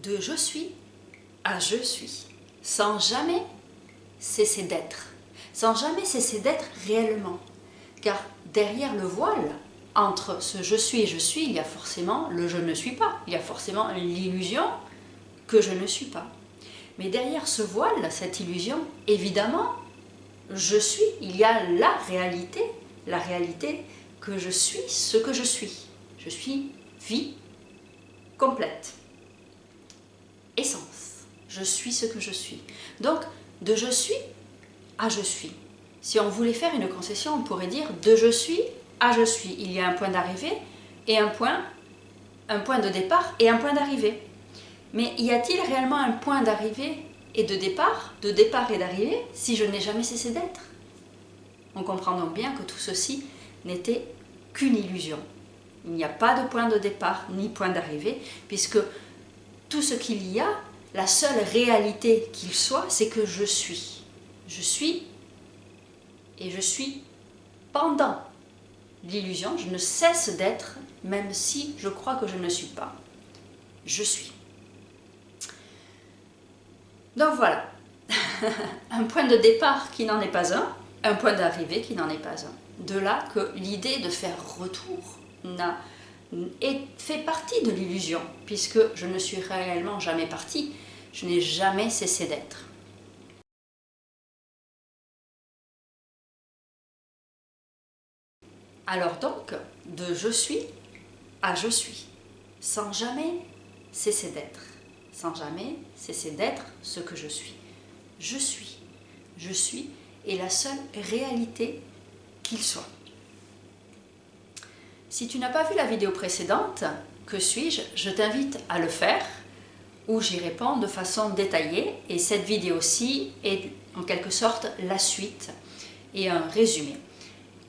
de je suis à je suis, sans jamais cesser d'être, sans jamais cesser d'être réellement. Car derrière le voile, entre ce je suis et je suis, il y a forcément le je ne suis pas, il y a forcément l'illusion que je ne suis pas. Mais derrière ce voile, cette illusion, évidemment, je suis, il y a la réalité que je suis ce que je suis. Je suis vie complète, essence. Je suis ce que je suis. Donc, de je suis à je suis. Si on voulait faire une concession, on pourrait dire de je suis à je suis. Il y a un point d'arrivée et un point de départ et un point d'arrivée. Mais y a-t-il réellement un point d'arrivée et de départ et d'arrivée, si je n'ai jamais cessé d'être? On comprend donc bien que tout ceci n'était qu'une illusion. Il n'y a pas de point de départ ni point d'arrivée, puisque tout ce qu'il y a, la seule réalité qu'il soit, c'est que je suis. Je suis et je suis pendant l'illusion, je ne cesse d'être, même si je crois que je ne suis pas. Je suis. Donc voilà, un point de départ qui n'en est pas un point d'arrivée qui n'en est pas un. De là que l'idée de faire retour fait partie de l'illusion, puisque je ne suis réellement jamais partie, je n'ai jamais cessé d'être. Alors donc, de je suis à je suis, sans jamais cesser d'être, sans jamais cesser d'être ce que je suis. Je suis est la seule réalité qu'il soit. Si tu n'as pas vu la vidéo précédente, que suis-je? Je t'invite à le faire, où j'y réponds de façon détaillée, et cette vidéo-ci est en quelque sorte la suite et un résumé.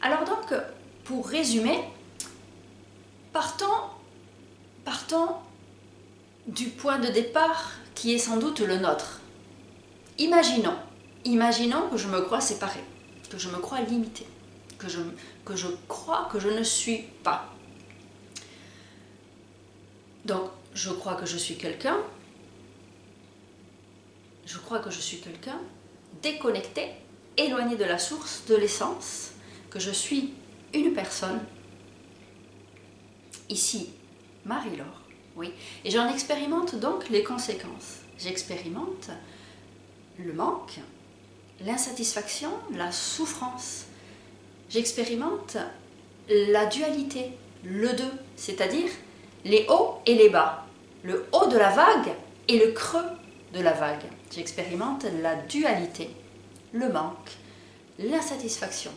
Alors donc, pour résumer, partons du point de départ qui est sans doute le nôtre. Imaginons que je me crois séparée, que je me crois limitée, que je crois que je ne suis pas. Donc, je crois que je suis quelqu'un, déconnecté, éloigné de la source, de l'essence, que je suis une personne, ici, Marie-Laure, oui, et j'en expérimente donc les conséquences. J'expérimente le manque, l'insatisfaction, la souffrance. J'expérimente la dualité, le deux, c'est-à-dire les hauts et les bas, le haut de la vague et le creux de la vague. J'expérimente la dualité, le manque, l'insatisfaction,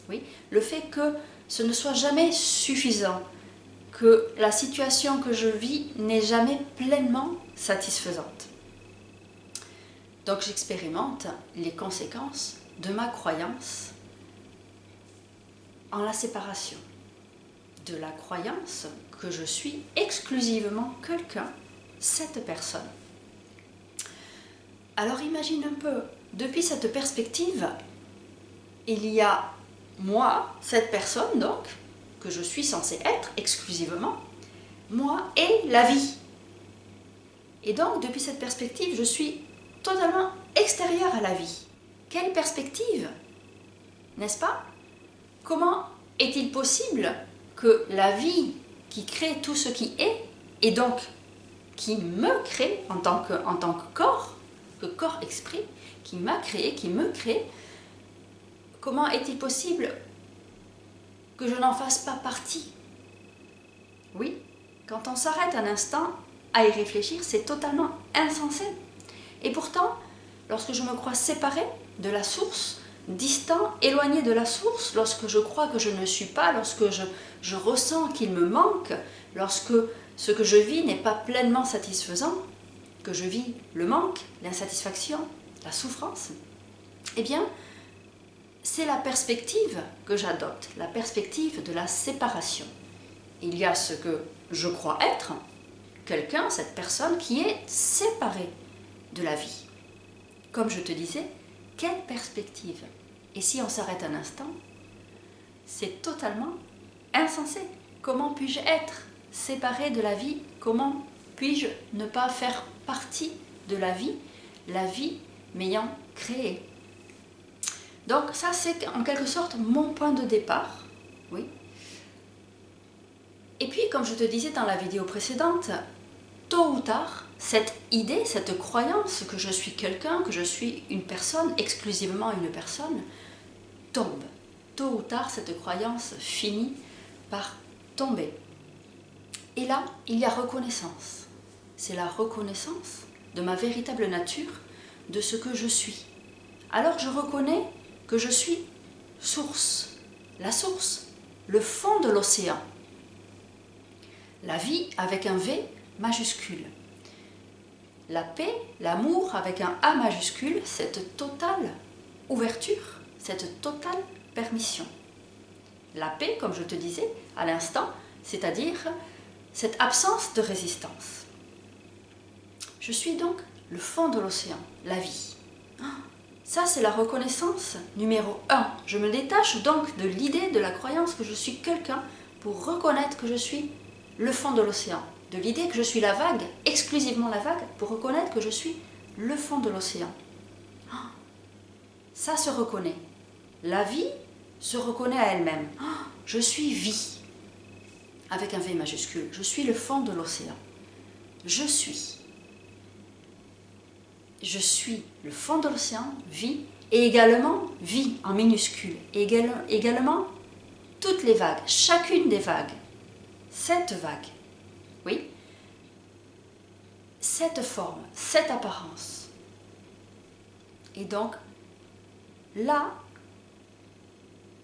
oui, le fait que ce ne soit jamais suffisant, que la situation que je vis n'est jamais pleinement satisfaisante. Donc j'expérimente les conséquences de ma croyance en la séparation, de la croyance que je suis exclusivement quelqu'un, cette personne. Alors imagine un peu, depuis cette perspective, il y a moi, cette personne donc, que je suis censée être exclusivement, moi et la vie. Et donc, depuis cette perspective, je suis totalement extérieure à la vie. Quelle perspective, n'est-ce pas? Comment est-il possible que la vie qui crée tout ce qui est, et donc qui me crée en tant que corps-esprit, qui m'a créé, qui me crée, comment est-il possible que je n'en fasse pas partie? Oui, quand on s'arrête un instant à y réfléchir, c'est totalement insensé. Et pourtant, lorsque je me crois séparée de la source, distant, éloigné de la source, lorsque je crois que je ne suis pas, lorsque je ressens qu'il me manque, lorsque ce que je vis n'est pas pleinement satisfaisant, que je vis le manque, l'insatisfaction, la souffrance, eh bien, c'est la perspective que j'adopte, la perspective de la séparation. Il y a ce que je crois être, quelqu'un, cette personne qui est séparée de la vie. Comme je te disais, quelle perspective? Et si on s'arrête un instant, c'est totalement insensé. Comment puis-je être séparée de la vie? Comment puis-je ne pas faire partie de la vie m'ayant créé. Donc ça, c'est en quelque sorte mon point de départ. Oui. Et puis, comme je te disais dans la vidéo précédente, tôt ou tard, cette idée, cette croyance que je suis quelqu'un, que je suis une personne, exclusivement une personne, tombe. Tôt ou tard, cette croyance finit par tomber. Et là, il y a reconnaissance. C'est la reconnaissance de ma véritable nature, de ce que je suis. Alors je reconnais que je suis source, la source, le fond de l'océan. La vie avec un V majuscule. La paix, l'amour avec un A majuscule, cette totale ouverture, cette totale permission. La paix, comme je te disais à l'instant, c'est-à-dire cette absence de résistance. Je suis donc le fond de l'océan, la vie. Ça, c'est la reconnaissance numéro 1. Je me détache donc de l'idée, de la croyance que je suis quelqu'un pour reconnaître que je suis le fond de l'océan. De l'idée que je suis la vague, exclusivement la vague, pour reconnaître que je suis le fond de l'océan. Ça se reconnaît. La vie se reconnaît à elle-même. Je suis vie, avec un V majuscule. Je suis le fond de l'océan. Je suis. Je suis le fond de l'océan, vie, et également vie en minuscule. Et également toutes les vagues, chacune des vagues. Cette vague, oui, cette forme, cette apparence. Et donc, là,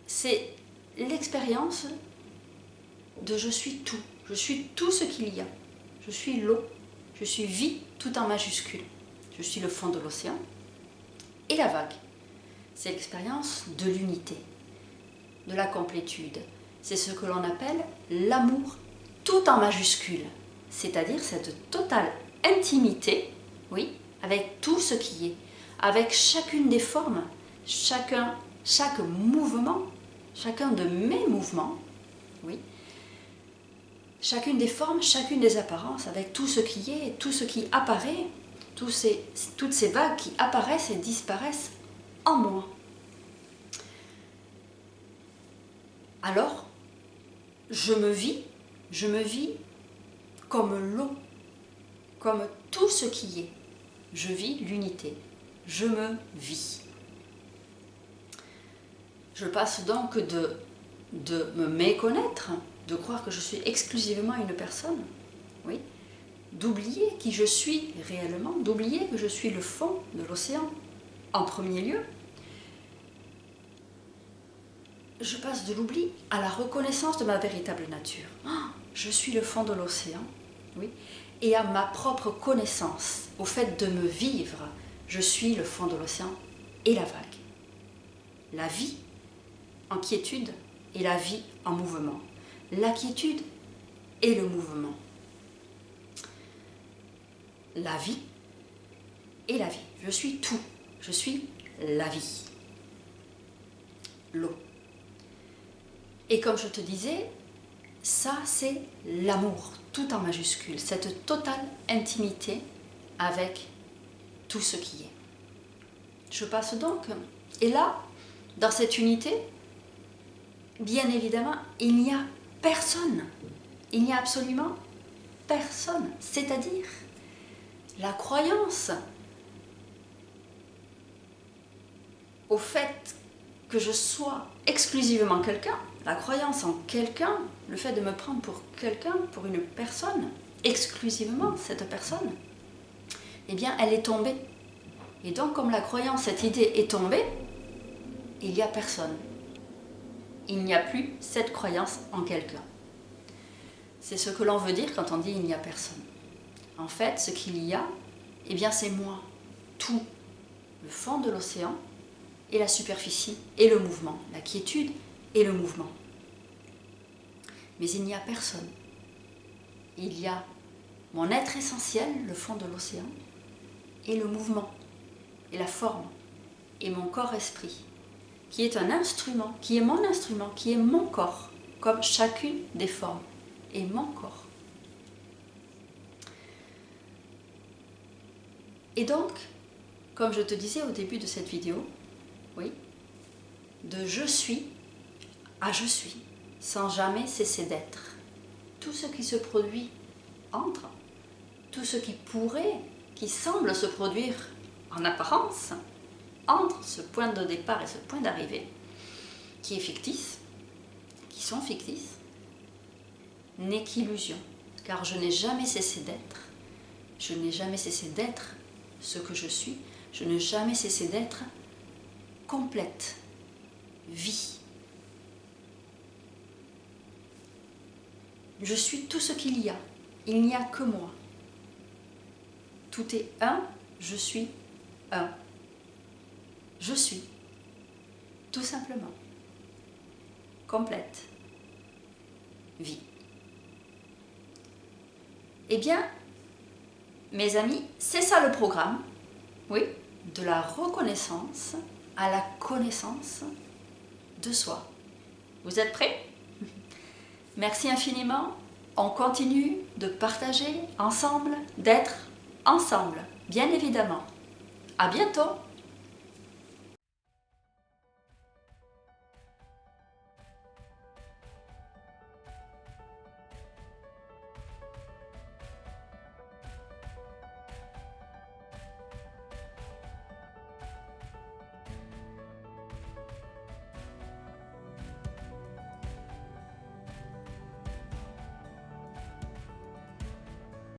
c'est l'expérience de je suis tout. Je suis tout ce qu'il y a. Je suis l'eau. Je suis vie tout en majuscule. Je suis le fond de l'océan. Et la vague, c'est l'expérience de l'unité, de la complétude. C'est ce que l'on appelle l'amour tout en majuscule. C'est-à-dire cette totale intimité, oui, avec tout ce qui est, avec chacune des formes, chaque mouvement, chacun de mes mouvements, oui, chacune des formes, chacune des apparences, avec tout ce qui est, tout ce qui apparaît, toutes ces vagues qui apparaissent et disparaissent en moi. Alors, je me vis comme l'eau, comme tout ce qui est. Je vis l'unité, je me vis. Je passe donc de me méconnaître, de croire que je suis exclusivement une personne, oui, d'oublier qui je suis réellement, d'oublier que je suis le fond de l'océan, en premier lieu. Je passe de l'oubli à la reconnaissance de ma véritable nature. Je suis le fond de l'océan, oui, et à ma propre connaissance, au fait de me vivre, je suis le fond de l'océan et la vague. La vie en quiétude et la vie en mouvement. La quiétude et le mouvement. La vie et la vie. Je suis tout. Je suis la vie. L'eau. Et comme je te disais, ça c'est l'amour, tout en majuscule, cette totale intimité avec tout ce qui est. Je passe donc, et là, dans cette unité, bien évidemment, il n'y a personne, il n'y a absolument personne, c'est-à-dire la croyance au fait que je sois exclusivement quelqu'un, la croyance en quelqu'un, le fait de me prendre pour quelqu'un, pour une personne, exclusivement cette personne, eh bien elle est tombée. Et donc comme la croyance, cette idée est tombée, il n'y a personne. Il n'y a plus cette croyance en quelqu'un. C'est ce que l'on veut dire quand on dit il n'y a personne. En fait, ce qu'il y a, eh bien c'est moi, tout, le fond de l'océan et la superficie et le mouvement, la quiétude et le mouvement. Mais il n'y a personne. Il y a mon être essentiel, le fond de l'océan, et le mouvement, et la forme, et mon corps-esprit, qui est un instrument, qui est mon instrument, qui est mon corps, comme chacune des formes, et mon corps. Et donc, comme je te disais au début de cette vidéo, oui, de je suis à je suis, sans jamais cesser d'être. Tout ce qui se produit entre, tout ce qui pourrait, qui semble se produire en apparence, entre ce point de départ et ce point d'arrivée, qui est fictif, qui sont fictifs, n'est qu'illusion, car je n'ai jamais cessé d'être. Je n'ai jamais cessé d'être ce que je suis. Je n'ai jamais cessé d'être complète, vie. Je suis tout ce qu'il y a. Il n'y a que moi. Tout est un, je suis un. Je suis, tout simplement, complète, vie. Eh bien, mes amis, c'est ça le programme, oui, de la reconnaissance à la connaissance de soi. Vous êtes prêts? Merci infiniment. On continue de partager ensemble, d'être ensemble, bien évidemment. À bientôt!